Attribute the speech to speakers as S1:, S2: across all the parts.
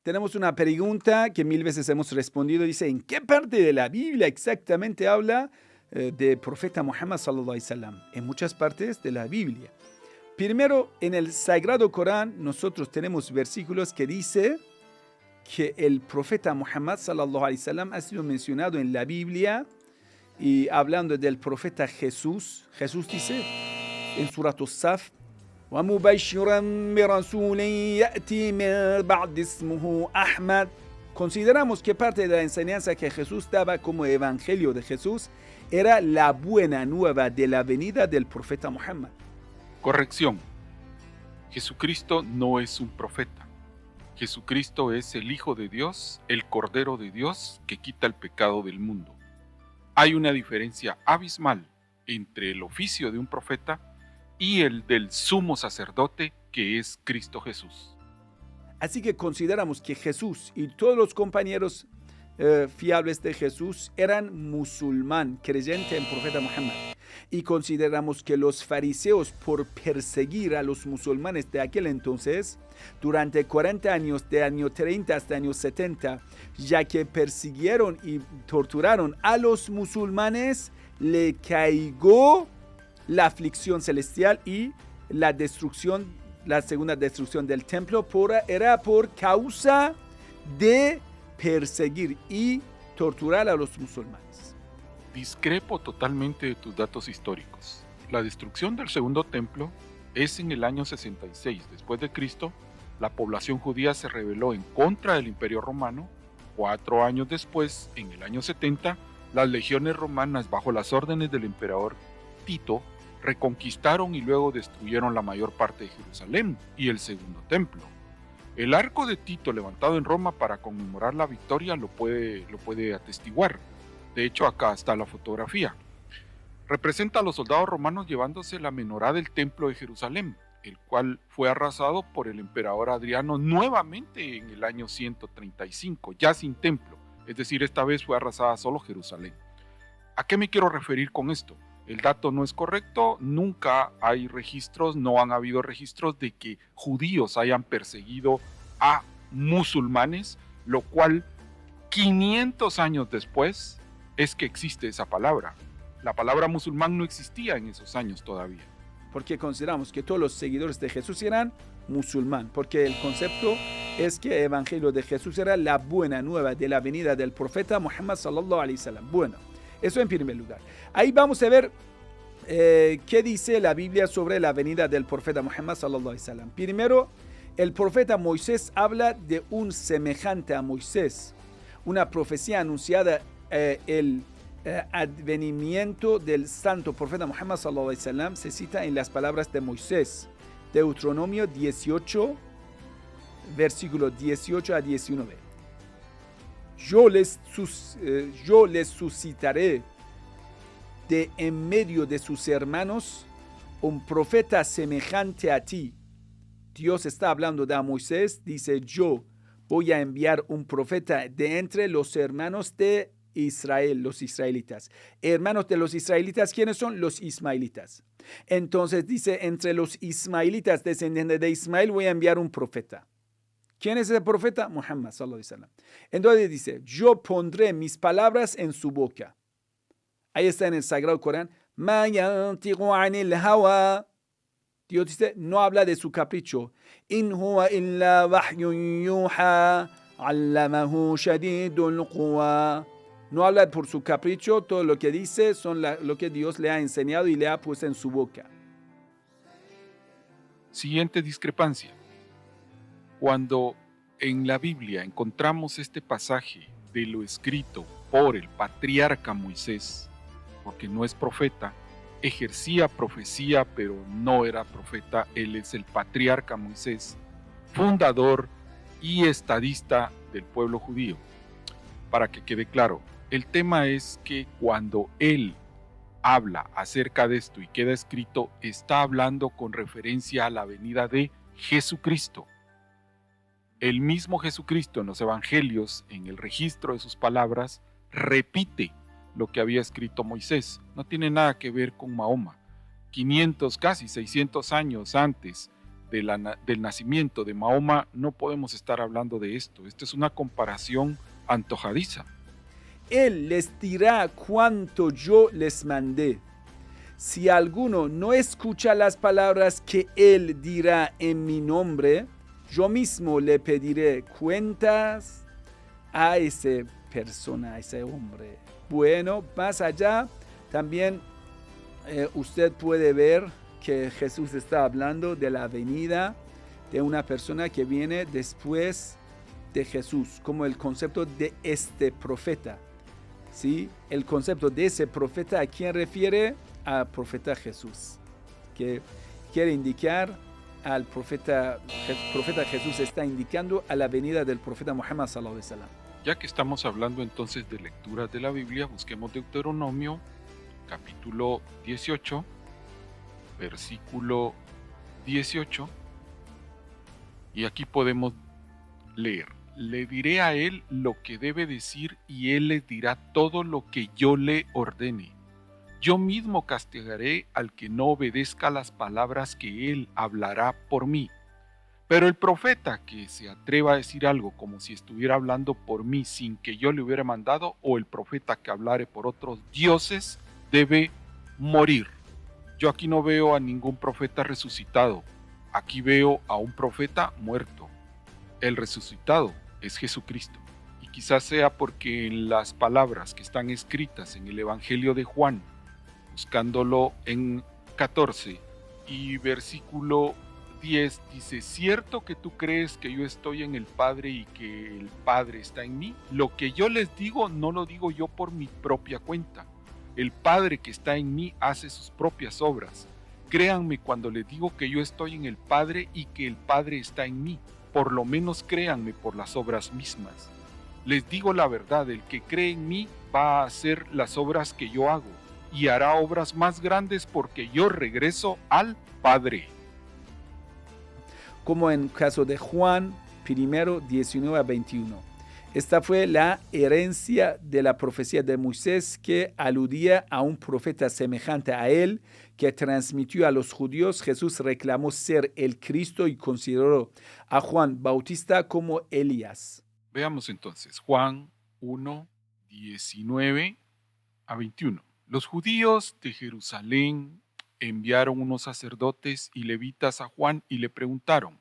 S1: tenemos una pregunta que 1000 veces hemos respondido. Dice, ¿en qué parte de la Biblia exactamente habla del profeta Muhammad sallallahu alaihi wasallam? En muchas partes de la Biblia. Primero, en el Sagrado Corán, nosotros tenemos versículos que dice que el profeta Muhammad sallallahu alaihi wasallam ha sido mencionado en la Biblia. Y hablando del profeta Jesús, Jesús dice en Surat As-Saf, وَمُبَشِّرًا بِرَسُولٍ يَأْتِي مِن بَعْدِ اسْمُهُ أَحْمَدَ. Consideramos que parte de la enseñanza que Jesús daba como evangelio de Jesús era la buena nueva de la venida del profeta Muhammad.
S2: Corrección. Jesucristo no es un profeta. Jesucristo es el Hijo de Dios, el Cordero de Dios que quita el pecado del mundo. Hay una diferencia abismal entre el oficio de un profeta y el del sumo sacerdote que es Cristo Jesús.
S1: Así que consideramos que Jesús y todos los compañeros fiables de Jesús eran musulmán, creyente en profeta Muhammad. Y consideramos que los fariseos, por perseguir a los musulmanes de aquel entonces, durante 40 años, de año 30 hasta año 70, ya que persiguieron y torturaron a los musulmanes, le cayó la aflicción celestial y la destrucción, la segunda destrucción del templo, era por causa de perseguir y torturar a los musulmanes.
S2: Discrepo totalmente de tus datos históricos. La destrucción del segundo templo es en el año 66 después de Cristo. La población judía se rebeló en contra del Imperio Romano. 4 años después, en el año 70, las legiones romanas, bajo las órdenes del emperador Tito, reconquistaron y luego destruyeron la mayor parte de Jerusalén y el segundo templo. El arco de Tito levantado en Roma para conmemorar la victoria lo puede atestiguar. De hecho, acá está la fotografía. Representa a los soldados romanos llevándose la menorá del templo de Jerusalén, el cual fue arrasado por el emperador Adriano nuevamente en el año 135, ya sin templo. Es decir, esta vez fue arrasada solo Jerusalén. ¿A qué me quiero referir con esto? El dato no es correcto, nunca hay registros, no han habido registros de que judíos hayan perseguido a musulmanes, lo cual 500 años después es que existe esa palabra. La palabra musulmán no existía en esos años todavía.
S1: Porque consideramos que todos los seguidores de Jesús eran musulmán, porque el concepto es que el evangelio de Jesús era la buena nueva de la venida del profeta Muhammad sallallahu alaihi wasallam. Bueno, eso en primer lugar. Ahí vamos a ver qué dice la Biblia sobre la venida del profeta Muhammad sallallahu alaihi wasallam. Primero, el profeta Moisés habla de un semejante a Moisés, una profecía anunciada el advenimiento del santo profeta Muhammad sallallahu alaihi wasallam se cita en las palabras de Moisés, Deuteronomio 18, versículo 18 a 19. Yo les suscitaré de en medio de sus hermanos un profeta semejante a ti. Dios está hablando de Moisés, dice, yo voy a enviar un profeta de entre los hermanos de Israel, los israelitas. Hermanos de los israelitas, ¿quiénes son? Los ismaelitas. Entonces dice, entre los ismaelitas, descendientes de Ismael, voy a enviar un profeta. ¿Quién es ese profeta? Muhammad sallallahu alaihi wasallam. Entonces dice, yo pondré mis palabras en su boca. Ahí está en el Sagrado Corán. Ma yantiqu anil hawa. Dios dice, no habla de su capricho. In huwa illa wahyun yuha, allamahu shadidul quwa. No habla por su capricho, todo lo que dice son lo que Dios le ha enseñado y le ha puesto en su boca.
S2: Siguiente discrepancia. Cuando en la Biblia encontramos este pasaje de lo escrito por el patriarca Moisés, porque no es profeta, ejercía profecía, pero no era profeta, él es el patriarca Moisés, fundador y estadista del pueblo judío. Para que quede claro, el tema es que cuando él habla acerca de esto y queda escrito, está hablando con referencia a la venida de Jesucristo. El mismo Jesucristo en los evangelios, en el registro de sus palabras, repite lo que había escrito Moisés. No tiene nada que ver con Mahoma. 500, casi 600 años antes del nacimiento de Mahoma, no podemos estar hablando de esto. Esta es una comparación antojadiza.
S1: Él les dirá cuanto yo les mandé. Si alguno no escucha las palabras que él dirá en mi nombre, yo mismo le pediré cuentas a esa persona, a ese hombre. Bueno, más allá, también usted puede ver que Jesús está hablando de la venida de una persona que viene después de Jesús, como el concepto de este profeta. ¿Sí? El concepto de ese profeta, ¿a quién refiere? Al profeta Jesús, que quiere indicar al profeta Jesús, está indicando a la venida del profeta Muhammad sallallahu alaihi wasallam.
S2: Ya que estamos hablando entonces de lecturas de la Biblia, busquemos Deuteronomio, capítulo 18, versículo 18, y aquí podemos leer: le diré a él lo que debe decir y él les dirá todo lo que yo le ordene. Yo mismo castigaré al que no obedezca las palabras que él hablará por mí. Pero el profeta que se atreva a decir algo como si estuviera hablando por mí sin que yo le hubiera mandado, o el profeta que hablare por otros dioses, debe morir. Yo aquí no veo a ningún profeta resucitado. Aquí veo a un profeta muerto. El resucitado es Jesucristo. Y quizás sea porque en las palabras que están escritas en el Evangelio de Juan, buscándolo en 14 y versículo 10, dice: cierto que tú crees que yo estoy en el Padre y que el Padre está en mí. Lo que yo les digo no lo digo yo por mi propia cuenta. El Padre que está en mí hace sus propias obras. Créanme cuando les digo que yo estoy en el Padre y que el Padre está en mí. Por lo menos créanme por las obras mismas. Les digo la verdad, el que cree en mí va a hacer las obras que yo hago y hará obras más grandes porque yo regreso al Padre.
S1: Como en el caso de Juan 1, 19 a 21. Esta fue la herencia de la profecía de Moisés, que aludía a un profeta semejante a él que transmitió a los judíos. Jesús reclamó ser el Cristo y consideró a Juan Bautista como Elías.
S2: Veamos entonces Juan 1, 19 a 21. Los judíos de Jerusalén enviaron unos sacerdotes y levitas a Juan y le preguntaron: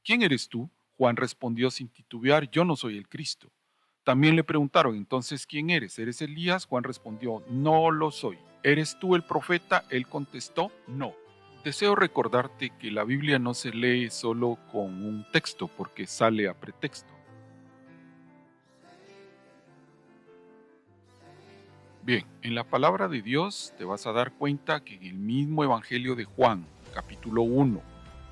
S2: ¿quién eres tú? Juan respondió sin titubear: yo no soy el Cristo. También le preguntaron: entonces, ¿quién eres? ¿Eres Elías? Juan respondió: no lo soy. ¿Eres tú el profeta? Él contestó: no. Deseo recordarte que la Biblia no se lee solo con un texto porque sale a pretexto. Bien, en la palabra de Dios te vas a dar cuenta que en el mismo Evangelio de Juan, capítulo 1,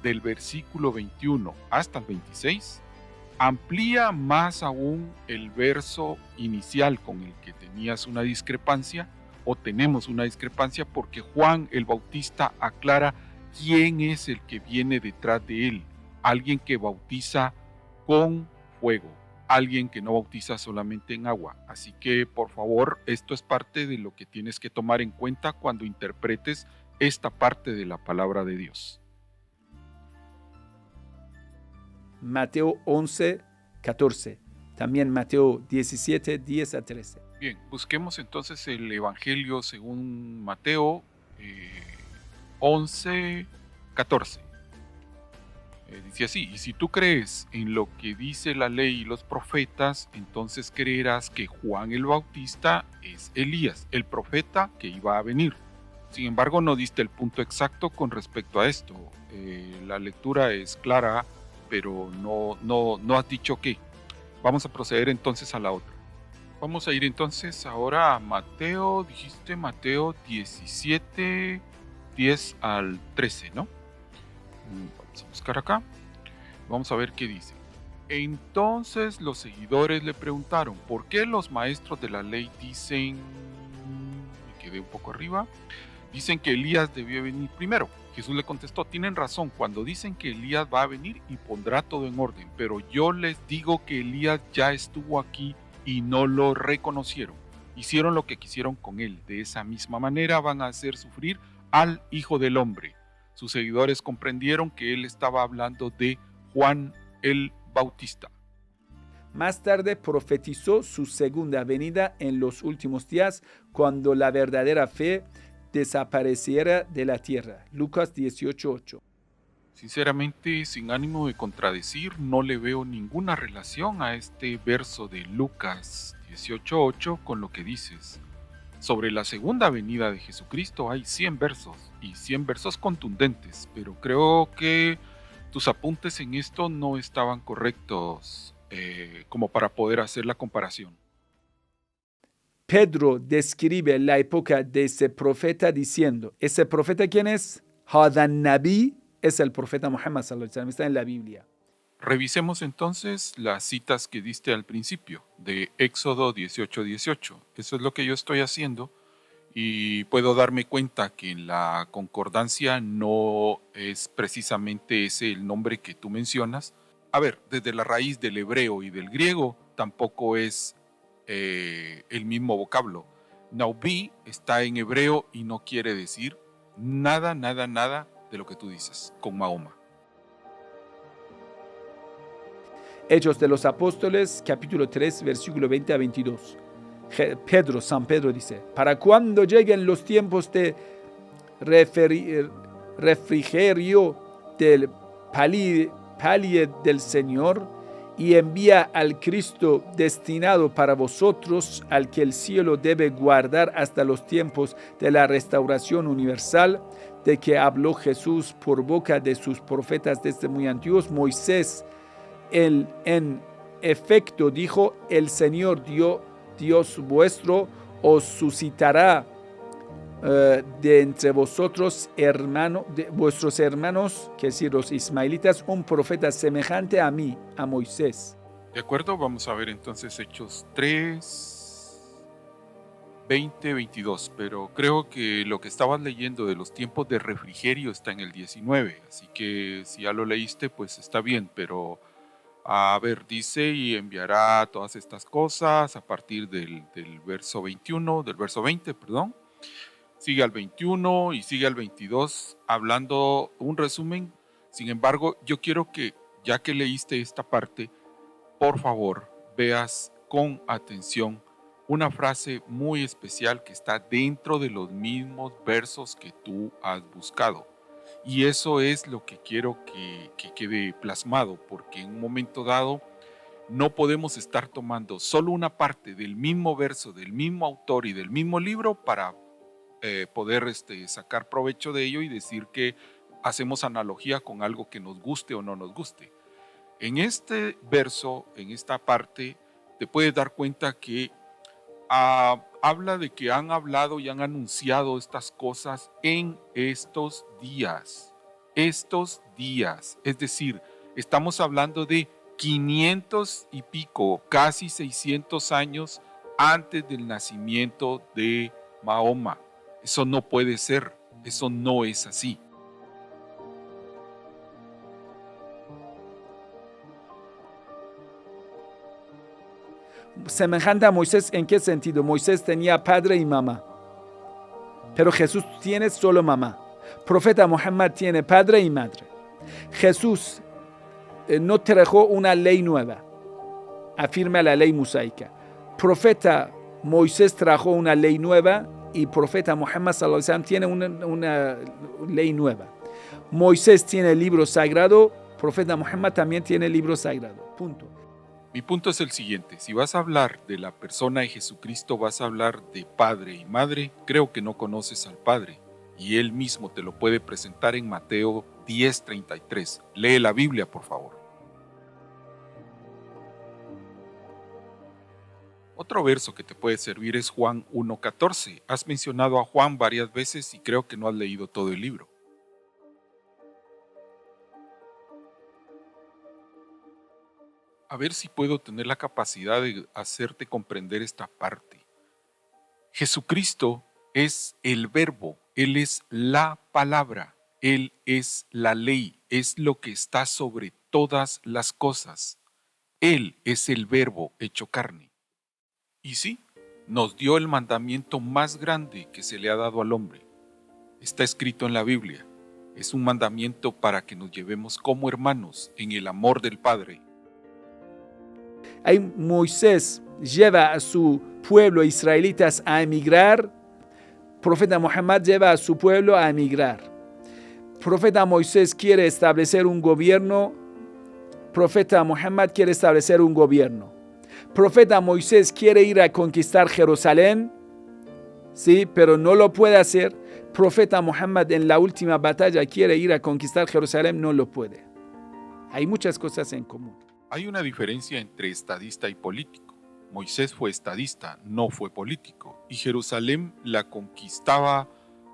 S2: del versículo 21 hasta el 26, amplía más aún el verso inicial con el que tenías una discrepancia, o tenemos una discrepancia, porque Juan el Bautista aclara quién es el que viene detrás de él: alguien que bautiza con fuego, alguien que no bautiza solamente en agua. Así que, por favor, esto es parte de lo que tienes que tomar en cuenta cuando interpretes esta parte de la palabra de Dios.
S1: Mateo 11, 14. También Mateo 17, 10 a 13.
S2: Bien, busquemos entonces el Evangelio según Mateo 11, 14. Dice así: y si tú crees en lo que dice la ley y los profetas, entonces creerás que Juan el Bautista es Elías, el profeta que iba a venir. Sin embargo, no diste el punto exacto con respecto a esto. La lectura es clara, pero no has dicho qué. Vamos a proceder entonces a la otra. Vamos a ir entonces ahora a Mateo, dijiste Mateo 17, 10 al 13, ¿no? Vamos a buscar acá. Vamos a ver qué dice. Entonces los seguidores le preguntaron: ¿por qué los maestros de la ley dicen... Me quedé un poco arriba. Dicen que Elías debió venir primero. Jesús le contestó: tienen razón cuando dicen que Elías va a venir y pondrá todo en orden, pero yo les digo que Elías ya estuvo aquí y no lo reconocieron. Hicieron lo que quisieron con él. De esa misma manera van a hacer sufrir al Hijo del Hombre. Sus seguidores comprendieron que él estaba hablando de Juan el Bautista.
S1: Más tarde profetizó su segunda venida en los últimos días, cuando la verdadera fe desapareciera de la tierra. Lucas 18:8.
S2: Sinceramente, sin ánimo de contradecir, no le veo ninguna relación a este verso de Lucas 18:8 con lo que dices. Sobre la segunda venida de Jesucristo hay 100 versos, y 100 versos contundentes, pero creo que tus apuntes en esto no estaban correctos como para poder hacer la comparación.
S1: Pedro describe la época de ese profeta diciendo, ¿ese profeta quién es? Hadan Nabi es el profeta Muhammad sallallahu alaihi wasallam, está en la Biblia.
S2: Revisemos entonces las citas que diste al principio de Éxodo 18:18. Eso es lo que yo estoy haciendo y puedo darme cuenta que en la concordancia no es precisamente ese el nombre que tú mencionas. A ver, desde la raíz del hebreo y del griego tampoco es el mismo vocablo. Naubi está en hebreo y no quiere decir nada de lo que tú dices con Mahoma.
S1: Hechos de los Apóstoles, capítulo 3, versículo 20 a 22. San Pedro dice, para cuando lleguen los tiempos de refrigerio del palie del Señor, y envía al Cristo destinado para vosotros, al que el cielo debe guardar hasta los tiempos de la restauración universal, de que habló Jesús por boca de sus profetas desde muy antiguos. Moisés, en efecto, dijo, el Señor Dios vuestro os suscitará de entre vosotros, vuestros hermanos, que es decir, los ismaelitas, un profeta semejante a mí, a Moisés.
S2: De acuerdo, vamos a ver entonces Hechos 3, 20, 22, pero creo que lo que estabas leyendo de los tiempos de refrigerio está en el 19, así que si ya lo leíste, pues está bien, pero a ver, dice, y enviará todas estas cosas a partir del verso 21, del verso 20, perdón. Sigue al 21 y sigue al 22 hablando un resumen. Sin embargo, yo quiero que, ya que leíste esta parte, por favor, veas con atención una frase muy especial que está dentro de los mismos versos que tú has buscado. Y eso es lo que quiero que quede plasmado, porque en un momento dado no podemos estar tomando solo una parte del mismo verso, del mismo autor y del mismo libro para poder sacar provecho de ello y decir que hacemos analogía con algo que nos guste o no nos guste. En este verso, en esta parte, te puedes dar cuenta que habla de que han hablado y han anunciado estas cosas en estos días. Estos días, es decir, estamos hablando de 500 y pico, casi 600 años antes del nacimiento de Mahoma. Eso no puede ser, eso no es así.
S1: Semejante a Moisés, ¿en qué sentido? Moisés tenía padre y mamá, pero Jesús tiene solo mamá. Profeta Muhammad tiene padre y madre. Jesús no trajo una ley nueva, afirma la ley mosaica. Profeta Moisés trajo una ley nueva y profeta Muhammad sallallahu alaihi wasallam tiene una ley nueva. Moisés tiene el libro sagrado, profeta Muhammad también tiene el libro sagrado. Punto.
S2: Mi punto es el siguiente, si vas a hablar de la persona de Jesucristo, vas a hablar de padre y madre, creo que no conoces al Padre, y él mismo te lo puede presentar en Mateo 10:33. Lee la Biblia, por favor. Otro verso que te puede servir es Juan 1:14. Has mencionado a Juan varias veces y creo que no has leído todo el libro. A ver si puedo tener la capacidad de hacerte comprender esta parte. Jesucristo es el verbo, Él es la palabra, Él es la ley, es lo que está sobre todas las cosas. Él es el verbo hecho carne. Y sí, nos dio el mandamiento más grande que se le ha dado al hombre. Está escrito en la Biblia. Es un mandamiento para que nos llevemos como hermanos en el amor del Padre.
S1: Ahí Moisés lleva a su pueblo israelitas a emigrar. Profeta Muhammad lleva a su pueblo a emigrar. Profeta Moisés quiere establecer un gobierno. Profeta Muhammad quiere establecer un gobierno. Profeta Moisés quiere ir a conquistar Jerusalén, sí, pero no lo puede hacer. Profeta Muhammad en la última batalla quiere ir a conquistar Jerusalén, no lo puede. Hay muchas cosas en común.
S2: Hay una diferencia entre estadista y político. Moisés fue estadista, no fue político, y Jerusalén la conquistaba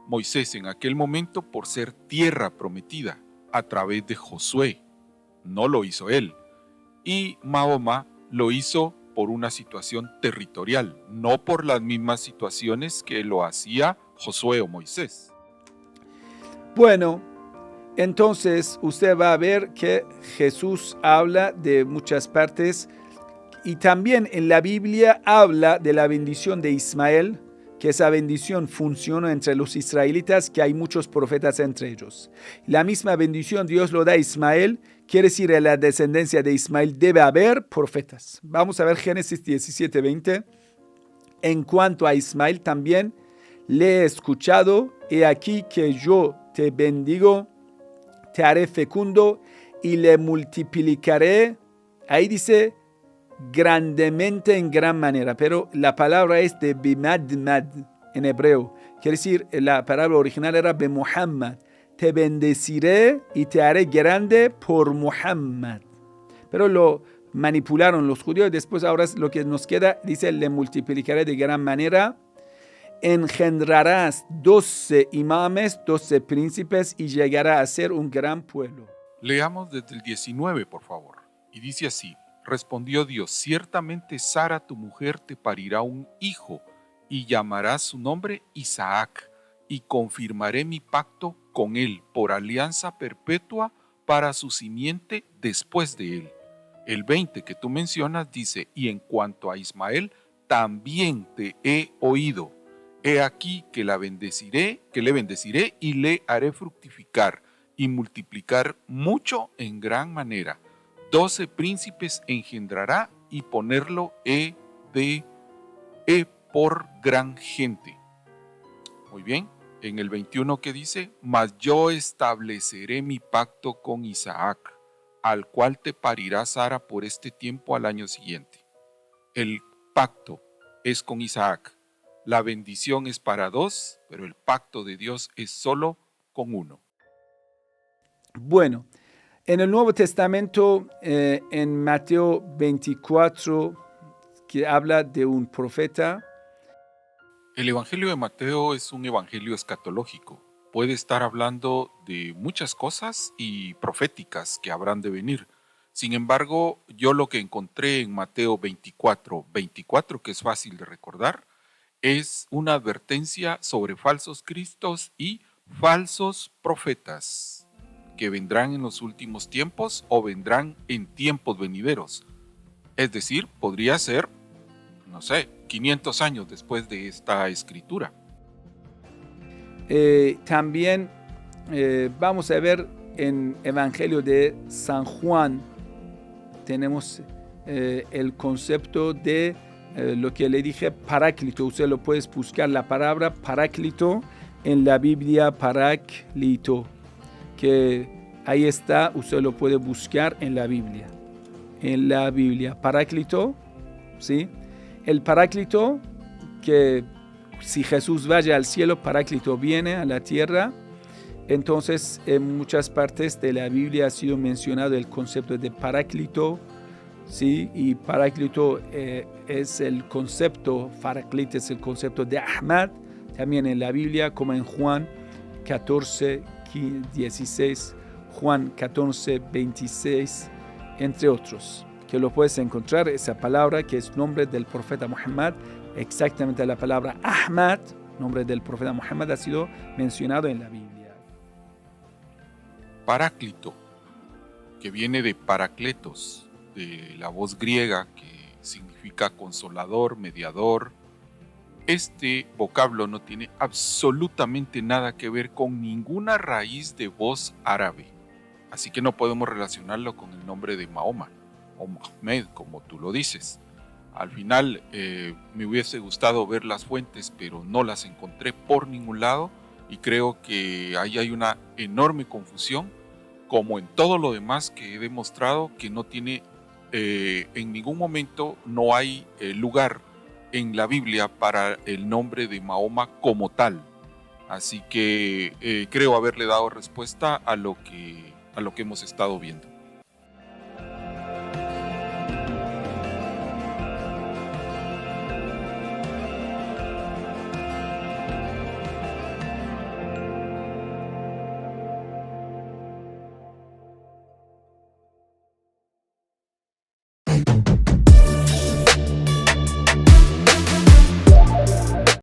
S2: Moisés en aquel momento por ser tierra prometida a través de Josué. No lo hizo él. Y Mahoma lo hizo por una situación territorial, no por las mismas situaciones que lo hacía Josué o Moisés.
S1: Bueno, entonces usted va a ver que Jesús habla de muchas partes y también en la Biblia habla de la bendición de Ismael, que esa bendición funciona entre los israelitas, que hay muchos profetas entre ellos. La misma bendición Dios lo da a Ismael, quiere decir en la descendencia de Ismael debe haber profetas. Vamos a ver Génesis 17:20. En cuanto a Ismael también le he escuchado, he aquí que yo te bendigo, te haré fecundo y le multiplicaré. Ahí dice grandemente, en gran manera, pero la palabra es de bimadmad en hebreo. Quiere decir, la palabra original era bemuhammad. Te bendeciré y te haré grande por Muhammad. Pero lo manipularon los judíos. Después ahora lo que nos queda, dice, le multiplicaré de gran manera. Engendrarás 12 imames, 12 príncipes y llegará a ser un gran pueblo.
S2: Leamos desde el 19, por favor. Y dice así: respondió Dios, ciertamente Sara tu mujer te parirá un hijo y llamarás su nombre Isaac, y confirmaré mi pacto con él por alianza perpetua para su simiente después de él. El 20 que tú mencionas dice: y en cuanto a Ismael, también te he oído. He aquí que le bendeciré y le haré fructificar y multiplicar mucho en gran manera. 12 príncipes engendrará y ponerlo por gran gente. Muy bien, en el 21 que dice: mas yo estableceré mi pacto con Isaac, al cual te parirá Sara por este tiempo al año siguiente. El pacto es con Isaac. La bendición es para dos, pero el pacto de Dios es solo con uno.
S1: Bueno, en el Nuevo Testamento, en Mateo 24, que habla de un profeta.
S2: El Evangelio de Mateo es un evangelio escatológico. Puede estar hablando de muchas cosas y proféticas que habrán de venir. Sin embargo, yo lo que encontré en Mateo 24, que es fácil de recordar, es una advertencia sobre falsos cristos y falsos profetas que vendrán en los últimos tiempos o vendrán en tiempos venideros. Es decir, podría ser, 500 años después de esta escritura.
S1: También vamos a ver en Evangelio de San Juan, tenemos el concepto de lo que le dije, paráclito. Usted lo puede buscar la palabra paráclito en la Biblia, paráclito, que ahí está, usted lo puede buscar en la Biblia. En la Biblia, paráclito, ¿sí? El paráclito, que si Jesús vaya al cielo, paráclito viene a la tierra. Entonces, en muchas partes de la Biblia ha sido mencionado el concepto de paráclito, ¿sí? Y paráclito es el concepto, Paraclito es el concepto de Ahmad, también en la Biblia, como en Juan 14, 16, Juan 14, 26, entre otros, que lo puedes encontrar, esa palabra que es nombre del profeta Muhammad, exactamente la palabra Ahmad, nombre del profeta Muhammad, ha sido mencionado en la Biblia.
S2: Paráclito, que viene de parakletos, de la voz griega que significa consolador, mediador, Este vocablo no tiene absolutamente nada que ver con ninguna raíz de voz árabe, así que no podemos relacionarlo con el nombre de Mahoma o Mohammed, como tú lo dices. Al final me hubiese gustado ver las fuentes, pero no las encontré por ningún lado y creo que ahí hay una enorme confusión, como en todo lo demás que he demostrado que no tiene, en ningún momento no hay lugar en la Biblia para el nombre de Mahoma como tal. Así que creo haberle dado respuesta a lo que hemos estado viendo.